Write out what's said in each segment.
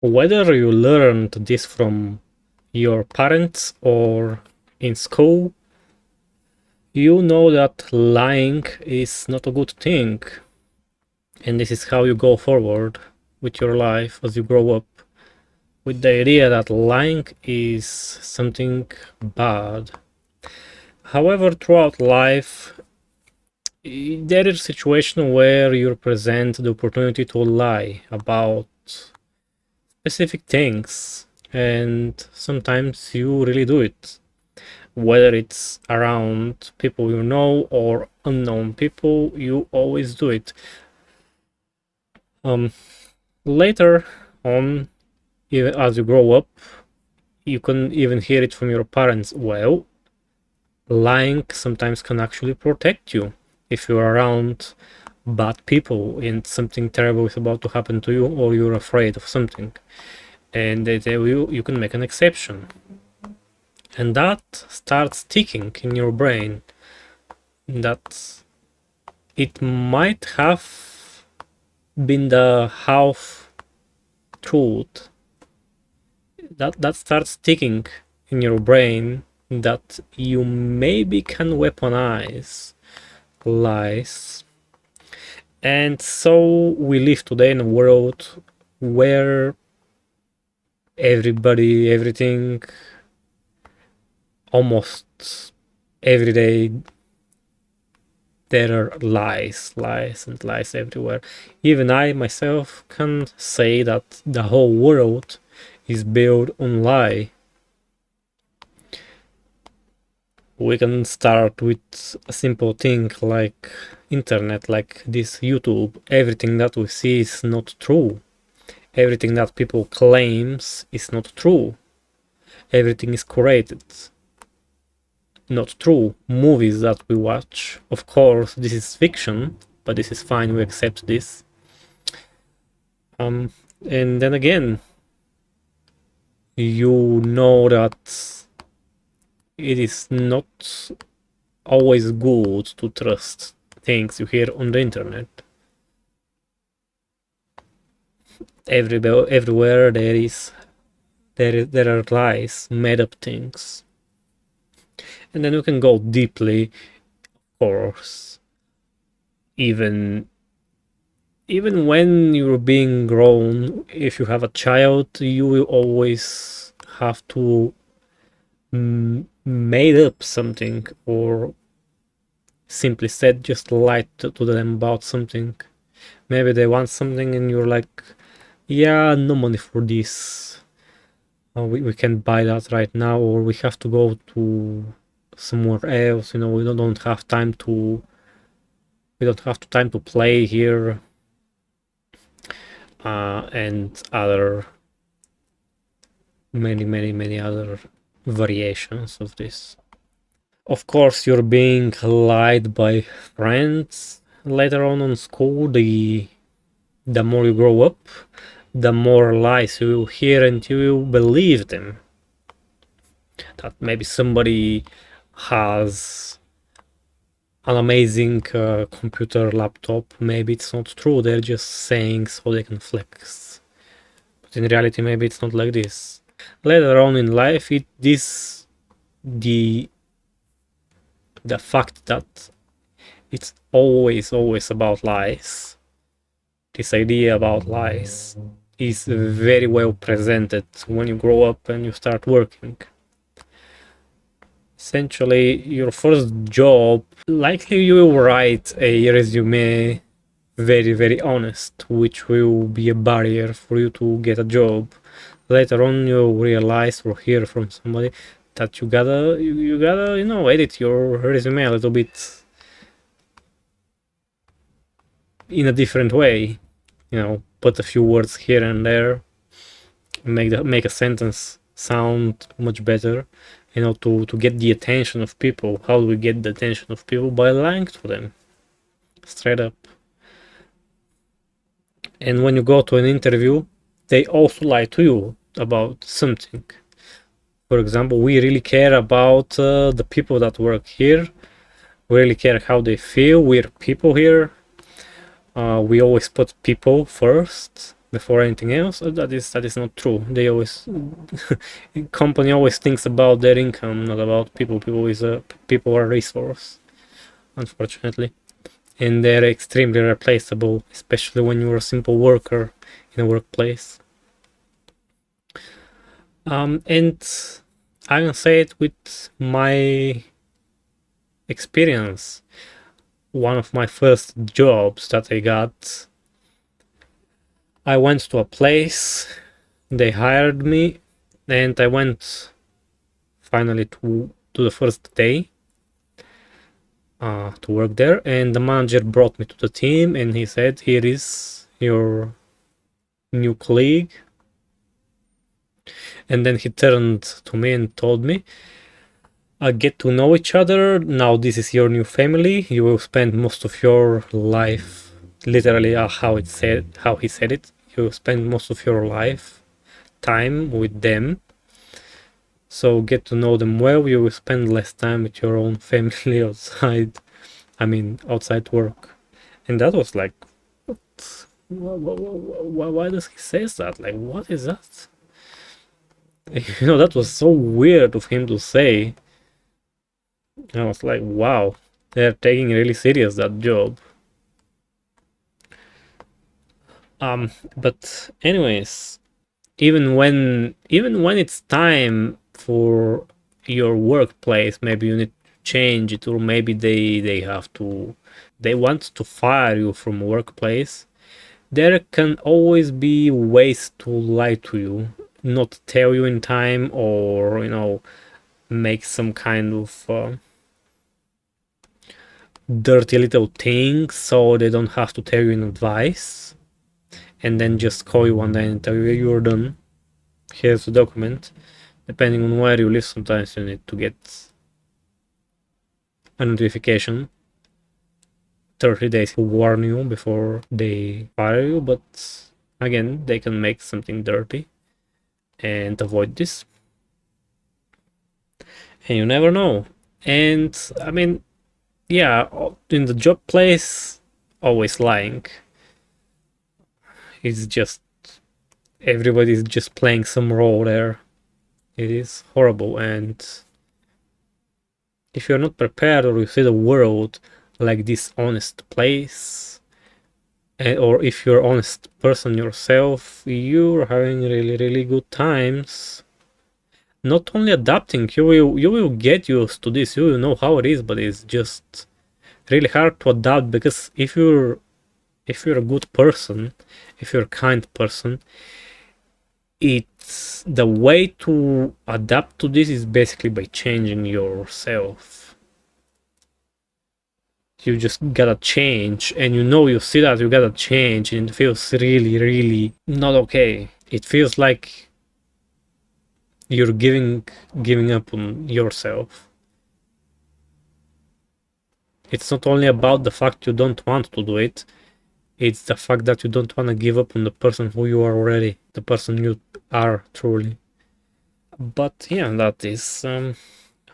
Whether you learned this from your parents or in school, you know that lying is not a good thing. And this is how you go forward with your life as you grow up, with the idea that lying is something bad. However, throughout life, there is a situation where you present the opportunity to lie about specific things, and sometimes you really do it, whether it's around people you know or unknown people. You always do it. Later on, even as you grow up, you can even hear it from your parents. Well, lying sometimes can actually protect you if you're around bad people and something terrible is about to happen to you, or you're afraid of something, and they tell you can make an exception, and that starts sticking in your brain, that it might have been the half truth, that starts sticking in your brain, that you maybe can weaponize lies. And so we live today in a world where everything, almost every day, there are lies and lies everywhere. Even I myself can say that the whole world is built on lie. We can start with a simple thing like internet, like this YouTube. Everything that we see is not true. Everything that people claims is not true. Everything is created. Not true. Movies that we watch, of course, this is fiction, but this is fine, we accept this. And then again, you know that it is not always good to trust things you hear on the internet. Everywhere there are lies, made up things. And then you can go deeply, of course. Even when you're being grown, if you have a child, you will always have to made up something, or simply said, just lie to them about something. Maybe they want something and you're like, yeah, no money for this. We can't buy that right now, or we have to go to somewhere else. We don't have time to play here, and other many other variations of this. Of course, you're being lied by friends later on school. The more you grow up, the more lies you hear and you believe them. That maybe somebody has an amazing computer laptop. Maybe it's not true. They're just saying so they can flex. But in reality, maybe it's not like this. Later on in life, the fact that it's always about lies, this idea about lies, is very well presented when you grow up and you start working. Essentially, your first job, likely you will write a resume very honest, which will be a barrier for you to get a job. Later on, you'll realize or hear from somebody that you gotta edit your resume a little bit in a different way. Put a few words here and there, make a sentence sound much better, to get the attention of people. How do we get the attention of people? By lying to them, straight up. And when you go to an interview, they also lie to you about something. For example, we really care about the people that work here. We really care how they feel. We're people here. We always put people first. before anything else. That is not true. They always company always thinks about their income, not about people. People are a resource, unfortunately, and they're extremely replaceable, especially when you're a simple worker in a workplace. And I can say it with my experience. One of my first jobs that I got, I went to a place, they hired me, and I went finally to the first day to work there, and the manager brought me to the team and he said, here is your new colleague. And then he turned to me and told me, get to know each other. Now this is your new family. You will spend most of your life, literally how he said it. You will spend most of your life time with them. So get to know them well. You will spend less time with your own family outside. Outside work. And that was like, what? Why does he say that? Like, what is that? That was so weird of him to say. I was like, wow, they're taking really serious that job. But anyways, even when it's time for your workplace, maybe you need to change it, or maybe they want to fire you from workplace. There can always be ways to lie to you, not tell you in time, or make some kind of dirty little thing so they don't have to tell you in advice, and then just call you one day and tell you you're done. Here's the document. Depending on where you live, sometimes you need to get a notification 30 days to warn you before they fire you, but again, they can make something dirty and avoid this. And you never know. And yeah, in the job place, always lying. It's just everybody's just playing some role there. It is horrible, and if you're not prepared, or you see the world like this honest place, or if you're honest person yourself, you're having really, really good times. Not only adapting, you will get used to this, you will know how it is, but it's just really hard to adapt, because if you're a good person, if you're a kind person, it's the way to adapt to this is basically by changing yourself. You just gotta change, and you see that you gotta change, and it feels really, really not okay. It feels like you're giving up on yourself. It's not only about the fact you don't want to do it, it's the fact that you don't want to give up on the person who you are already, the person you are truly. But yeah, that is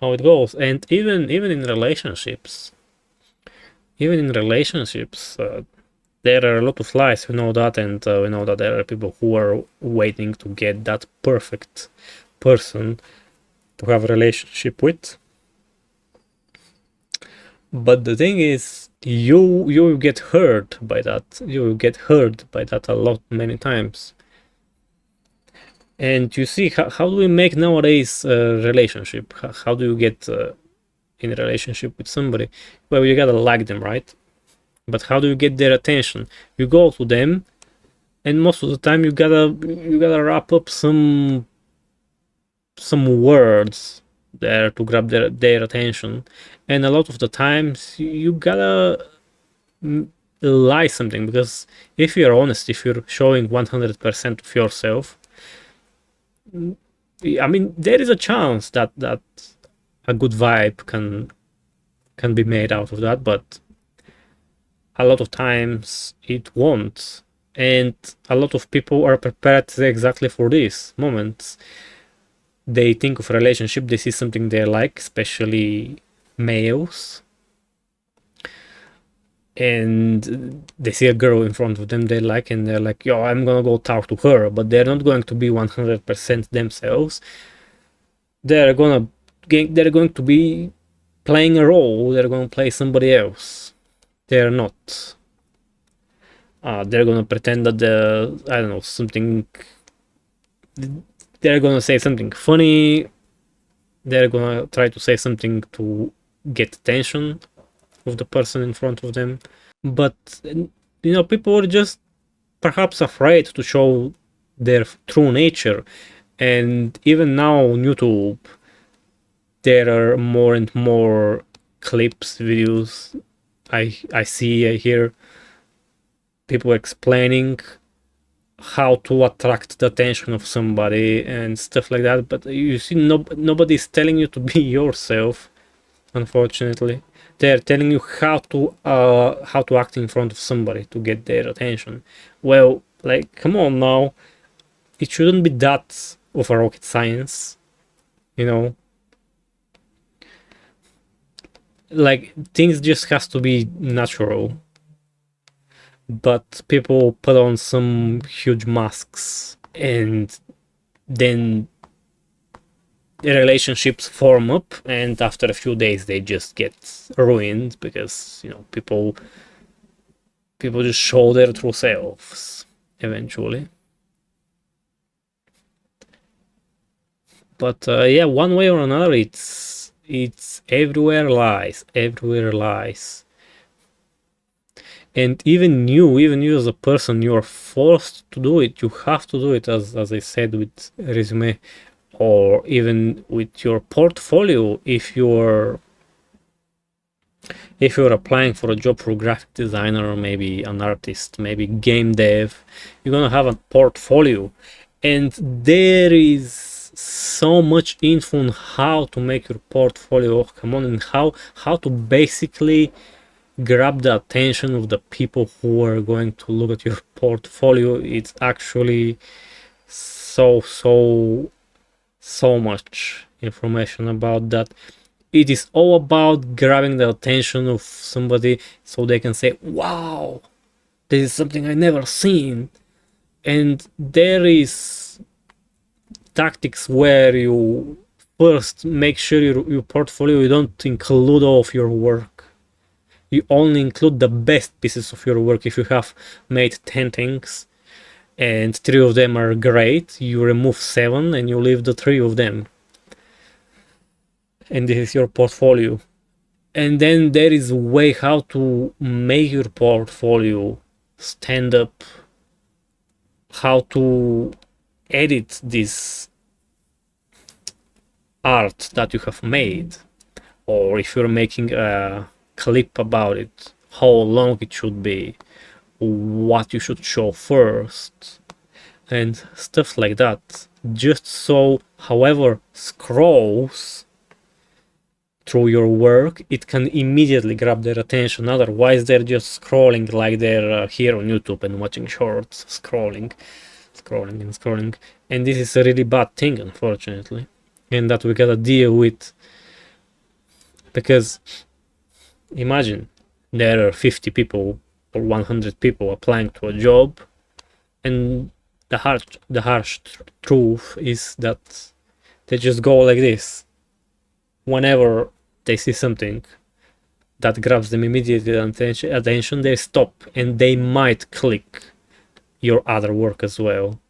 how it goes. And even in relationships, there are a lot of lies, we know that, and we know that there are people who are waiting to get that perfect person to have a relationship with. But the thing is, you get hurt by that. You get hurt by that a lot, many times. And you see, how do we make nowadays a relationship? How do you get in a relationship with somebody? Well, you gotta like them, right? But how do you get their attention? You go to them, and most of the time you gotta wrap up some words there to grab their attention, and a lot of the times you gotta lie something, because if you're honest, if you're showing 100% of yourself, there is a chance that a good vibe can be made out of that, but a lot of times it won't. And a lot of people are prepared exactly for these moments. They think of a relationship, they see something they like, especially males. and they see a girl in front of them they like, and they're like, yo, I'm gonna go talk to her, but they're not going to be 100% themselves. They're going to be playing a role. They're going to play somebody else. They're not. They're going to pretend that I don't know, something. They're going to say something funny. They're going to try to say something to get attention of the person in front of them. But, people are just perhaps afraid to show their true nature. And even now on YouTube, there are more and more clips, videos. I hear people explaining how to attract the attention of somebody and stuff like that. But you see, nobody's telling you to be yourself. Unfortunately, they're telling you how to act in front of somebody to get their attention. Well, like, come on now, it shouldn't be that of a rocket science, you know. Like, things just has to be natural, but people put on some huge masks, and then the relationships form up, and after a few days they just get ruined because people just show their true selves eventually. But yeah, one way or another, it's everywhere lies, and even you as a person, you are forced to do it. You have to do it, as I said, with resume, or even with your portfolio. If you're applying for a job for a graphic designer, or maybe an artist, maybe game dev, you're gonna have a portfolio, and there is so much info on how to make your portfolio come on, and how to basically grab the attention of the people who are going to look at your portfolio. It's actually so much information about that. It is all about grabbing the attention of somebody so they can say, wow, this is something I never seen. And there is tactics where you first make sure your portfolio, you don't include all of your work. You only include the best pieces of your work. If you have made 10 things and 3 of them are great, you remove 7 and you leave the 3 of them. And this is your portfolio. And then there is a way how to make your portfolio stand up, how to edit this art that you have made, or if you're making a clip about it, how long it should be, what you should show first, and stuff like that. Just so whoever scrolls through your work, it can immediately grab their attention. Otherwise, they're just scrolling like they're here on YouTube and watching shorts, scrolling, and this is a really bad thing, unfortunately, and that we gotta deal with. Because imagine there are 50 people or 100 people applying to a job, and the harsh truth is that they just go like this. Whenever they see something that grabs them immediately attention, they stop, and they might click your other work as well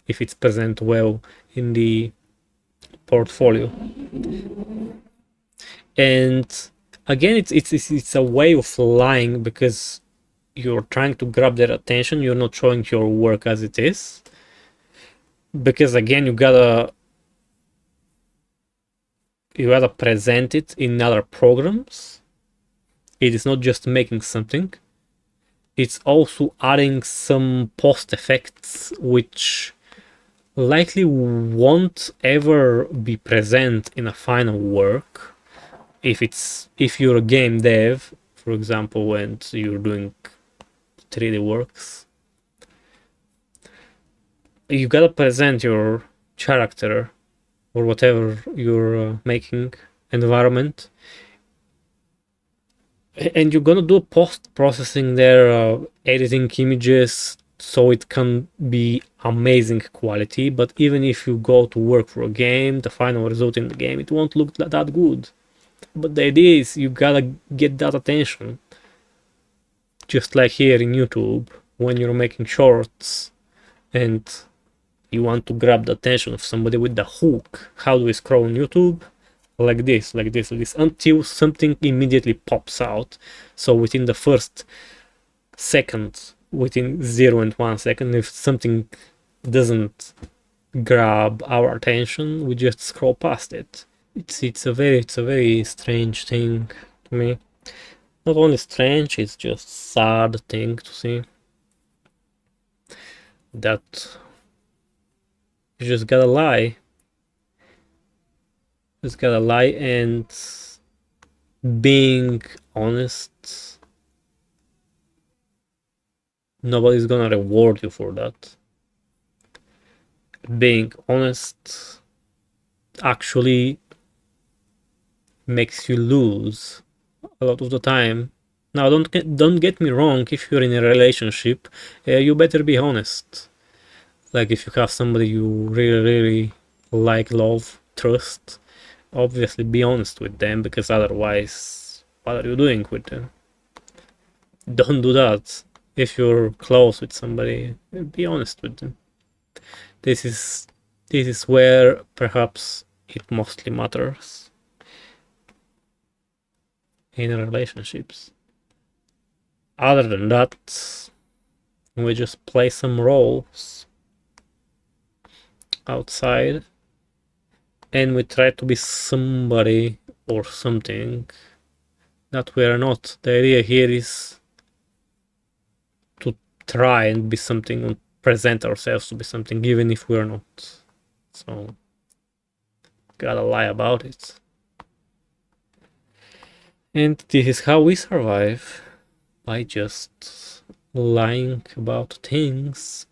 if it's present well in the portfolio. And again, it's a way of lying, because you're trying to grab their attention. You're not showing your work as it is, because again, you gotta present it in other programs. It is not just making something, it's also adding some post effects which likely won't ever be present in a final work. If you're a game dev, for example, and you're doing 3D works, you gotta present your character or whatever you're making environment And you're gonna do post-processing there, editing images so it can be amazing quality, but even if you go to work for a game, the final result in the game, it won't look that good. But the idea is you gotta get that attention. Just like here in YouTube, when you're making shorts and you want to grab the attention of somebody with the hook, how do we scroll on YouTube? Like this, like this, like this, until something immediately pops out. So within the first second, within 0 and 1 second, if something doesn't grab our attention, we just scroll past it. It's a very strange thing to me. Not only strange, it's just sad thing to see. That you just gotta lie. Just gotta lie, and being honest, nobody's gonna reward you for that. Being honest actually makes you lose a lot of the time. Now, don't get me wrong. If you're in a relationship, you better be honest. Like if you have somebody you really like, love, trust, obviously be honest with them, because otherwise, what are you doing with them? Don't do that. If you're close with somebody, be honest with them. This is where perhaps it mostly matters in relationships. Other than that, we just play some roles outside and we try to be somebody or something that we are not. The idea here is to try and be something and present ourselves to be something, even if we're not. So, gotta lie about it. And this is how we survive, by just lying about things